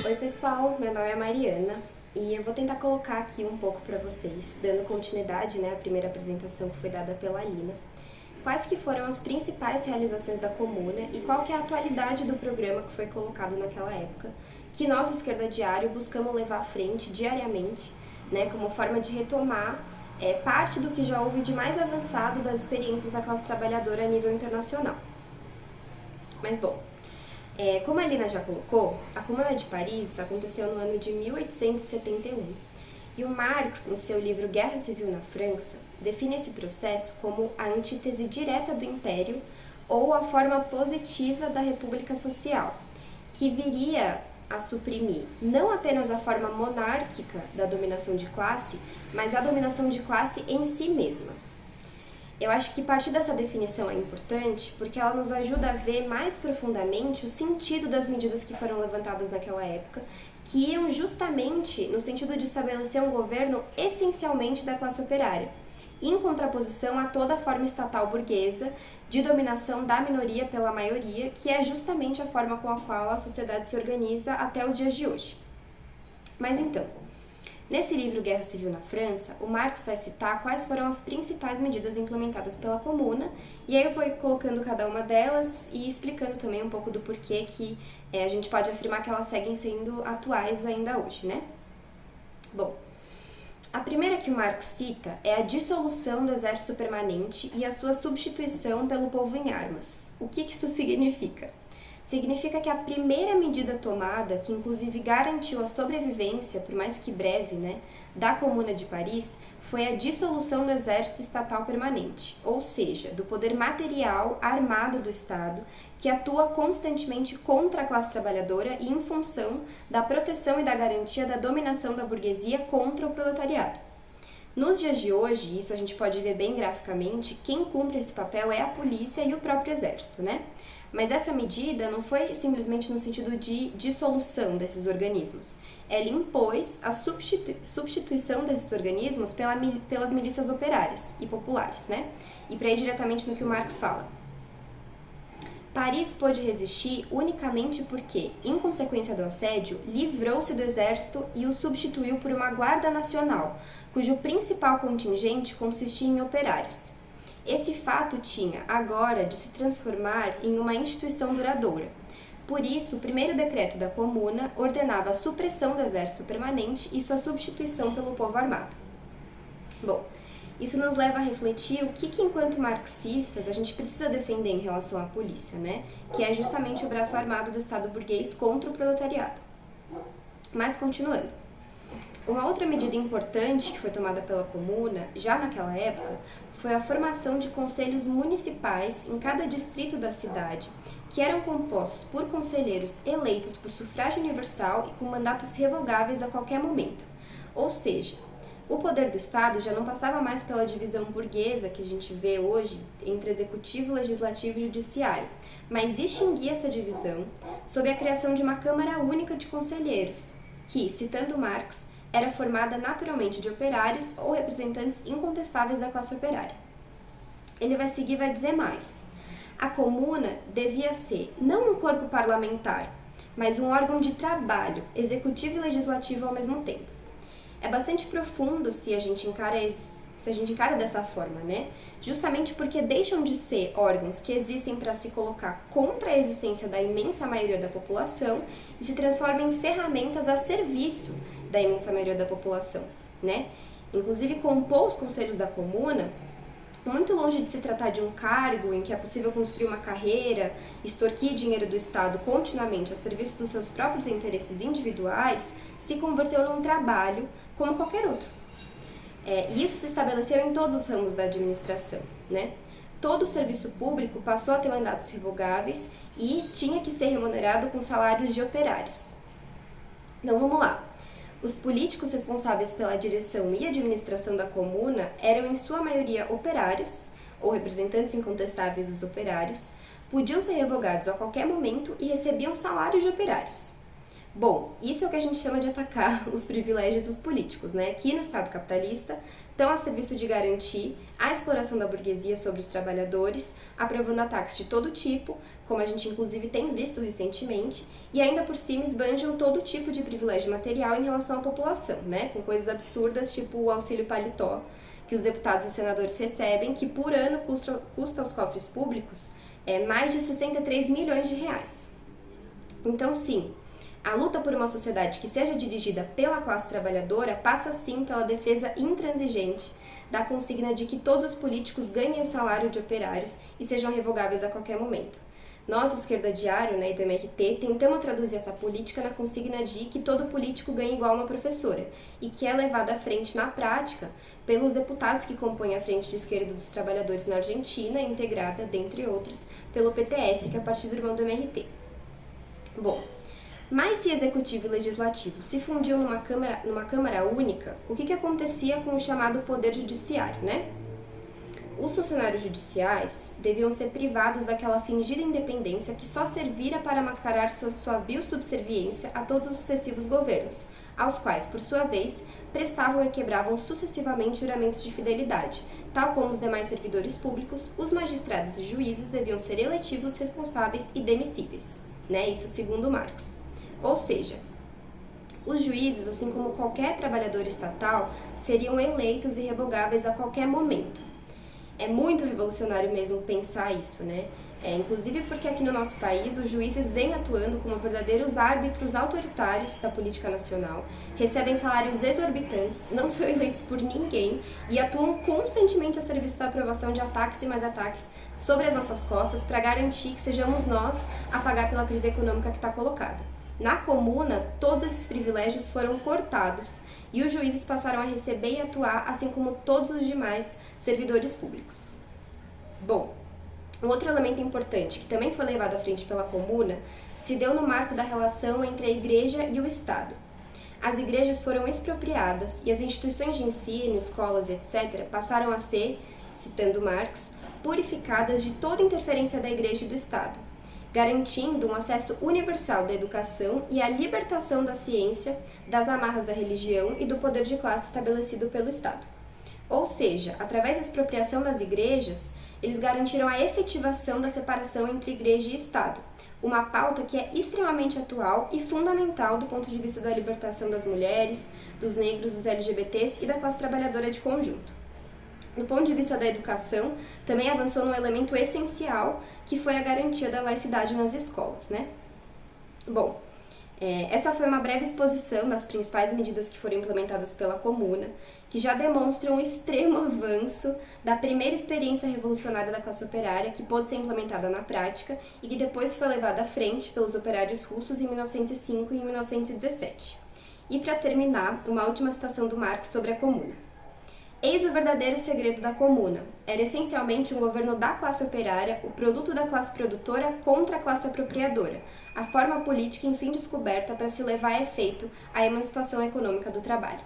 Oi pessoal, meu nome é Mariana e eu vou tentar colocar aqui um pouco para vocês, dando continuidade à primeira apresentação que foi dada pela Alina, quais que foram as principais realizações da Comuna e qual que é a atualidade do programa que foi colocado naquela época, que nós, do Esquerda Diário, buscamos levar à frente diariamente, como forma de retomar parte do que já houve de mais avançado das experiências da classe trabalhadora a nível internacional. Mas bom, como a Alina já colocou, a Comuna de Paris aconteceu no ano de 1871 e o Marx, no seu livro Guerra Civil na França, define esse processo como a antítese direta do Império ou a forma positiva da República Social, que viria a suprimir não apenas a forma monárquica da dominação de classe, mas a dominação de classe em si mesma. Eu acho que partir dessa definição é importante porque ela nos ajuda a ver mais profundamente o sentido das medidas que foram levantadas naquela época, que iam justamente no sentido de estabelecer um governo essencialmente da classe operária, em contraposição a toda a forma estatal burguesa de dominação da minoria pela maioria, que é justamente a forma com a qual a sociedade se organiza até os dias de hoje. Mas então, nesse livro Guerra Civil na França, o Marx vai citar quais foram as principais medidas implementadas pela Comuna, e aí eu vou colocando cada uma delas e explicando também um pouco do porquê que a gente pode afirmar que elas seguem sendo atuais ainda hoje, né? Bom, a primeira que o Marx cita é a dissolução do exército permanente e a sua substituição pelo povo em armas. O que isso significa? Significa que a primeira medida tomada, que inclusive garantiu a sobrevivência, por mais que breve, da Comuna de Paris, foi a dissolução do exército estatal permanente, ou seja, do poder material armado do Estado, que atua constantemente contra a classe trabalhadora e em função da proteção e da garantia da dominação da burguesia contra o proletariado. Nos dias de hoje, isso a gente pode ver bem graficamente, quem cumpre esse papel é a polícia e o próprio exército, Mas essa medida não foi simplesmente no sentido de dissolução desses organismos. Ela impôs a substituição desses organismos pelas milícias operárias e populares, E para ir diretamente no que o Marx fala. Paris pôde resistir unicamente porque, em consequência do assédio, livrou-se do exército e o substituiu por uma guarda nacional, cujo principal contingente consistia em operários. Esse fato tinha, agora, de se transformar em uma instituição duradoura. Por isso, o primeiro decreto da Comuna ordenava a supressão do exército permanente e sua substituição pelo povo armado. Bom, isso nos leva a refletir o que enquanto marxistas, a gente precisa defender em relação à polícia, Que é justamente o braço armado do Estado burguês contra o proletariado. Mas, continuando. Uma outra medida importante que foi tomada pela Comuna, já naquela época, foi a formação de conselhos municipais em cada distrito da cidade, que eram compostos por conselheiros eleitos por sufrágio universal e com mandatos revogáveis a qualquer momento. Ou seja, o poder do Estado já não passava mais pela divisão burguesa que a gente vê hoje entre executivo, legislativo e judiciário, mas extinguia essa divisão sob a criação de uma Câmara Única de Conselheiros, que, citando Marx, era formada naturalmente de operários ou representantes incontestáveis da classe operária. Ele vai seguir e vai dizer mais. A Comuna devia ser não um corpo parlamentar, mas um órgão de trabalho, executivo e legislativo ao mesmo tempo. É bastante profundo se a gente encara dessa forma, Justamente porque deixam de ser órgãos que existem para se colocar contra a existência da imensa maioria da população e se transformam em ferramentas a serviço da imensa maioria da população, Inclusive, compor os conselhos da Comuna, muito longe de se tratar de um cargo em que é possível construir uma carreira, extorquir dinheiro do Estado continuamente a serviço dos seus próprios interesses individuais, se converteu num trabalho como qualquer outro. E isso se estabeleceu em todos os ramos da administração, Todo o serviço público passou a ter mandatos revogáveis e tinha que ser remunerado com salários de operários. Então vamos lá. Os políticos responsáveis pela direção e administração da Comuna eram em sua maioria operários, ou representantes incontestáveis dos operários, podiam ser revogados a qualquer momento e recebiam salários de operários. Bom, isso é o que a gente chama de atacar os privilégios dos políticos, né? Que no Estado capitalista estão a serviço de garantir a exploração da burguesia sobre os trabalhadores, aprovando ataques de todo tipo, como a gente inclusive tem visto recentemente, e ainda por cima esbanjam todo tipo de privilégio material em relação à população, né? Com coisas absurdas tipo o auxílio paletó, que os deputados e os senadores recebem, que por ano custa aos cofres públicos mais de 63 milhões de reais. Então, sim, a luta por uma sociedade que seja dirigida pela classe trabalhadora passa sim pela defesa intransigente da consigna de que todos os políticos ganhem o salário de operários e sejam revogáveis a qualquer momento. Nós, Esquerda Diário, e do MRT, tentamos traduzir essa política na consigna de que todo político ganha igual uma professora, e que é levada à frente na prática pelos deputados que compõem a Frente de Esquerda dos Trabalhadores na Argentina, integrada, dentre outros, pelo PTS, que é o partido irmão do MRT. Bom, mas se executivo e legislativo se fundiam numa câmara única, o que acontecia com o chamado poder judiciário, né? Os funcionários judiciais deviam ser privados daquela fingida independência que só servira para mascarar sua biosubserviência a todos os sucessivos governos, aos quais, por sua vez, prestavam e quebravam sucessivamente juramentos de fidelidade. Tal como os demais servidores públicos, os magistrados e juízes deviam ser eletivos, responsáveis e demissíveis, né? Isso segundo Marx. Ou seja, os juízes, assim como qualquer trabalhador estatal, seriam eleitos e revogáveis a qualquer momento. É muito revolucionário mesmo pensar isso, né? Inclusive porque aqui no nosso país os juízes vêm atuando como verdadeiros árbitros autoritários da política nacional, recebem salários exorbitantes, não são eleitos por ninguém e atuam constantemente a serviço da aprovação de ataques e mais ataques sobre as nossas costas para garantir que sejamos nós a pagar pela crise econômica que está colocada. Na Comuna, todos esses privilégios foram cortados e os juízes passaram a receber e atuar, assim como todos os demais servidores públicos. Bom, um outro elemento importante, que também foi levado à frente pela Comuna, se deu no marco da relação entre a Igreja e o Estado. As igrejas foram expropriadas e as instituições de ensino, escolas, etc., passaram a ser, citando Marx, purificadas de toda interferência da Igreja e do Estado, garantindo um acesso universal da educação e a libertação da ciência, das amarras da religião e do poder de classe estabelecido pelo Estado. Ou seja, através da expropriação das igrejas, eles garantiram a efetivação da separação entre igreja e Estado, uma pauta que é extremamente atual e fundamental do ponto de vista da libertação das mulheres, dos negros, dos LGBTs e da classe trabalhadora de conjunto. Do ponto de vista da educação, também avançou num elemento essencial, que foi a garantia da laicidade nas escolas, né? Bom, essa foi uma breve exposição das principais medidas que foram implementadas pela Comuna, que já demonstram um extremo avanço da primeira experiência revolucionária da classe operária, que pôde ser implementada na prática e que depois foi levada à frente pelos operários russos em 1905 e em 1917. E para terminar, uma última citação do Marx sobre a Comuna. Eis o verdadeiro segredo da Comuna. Era essencialmente um governo da classe operária, o produto da classe produtora contra a classe apropriadora, a forma política enfim descoberta para se levar a efeito a emancipação econômica do trabalho.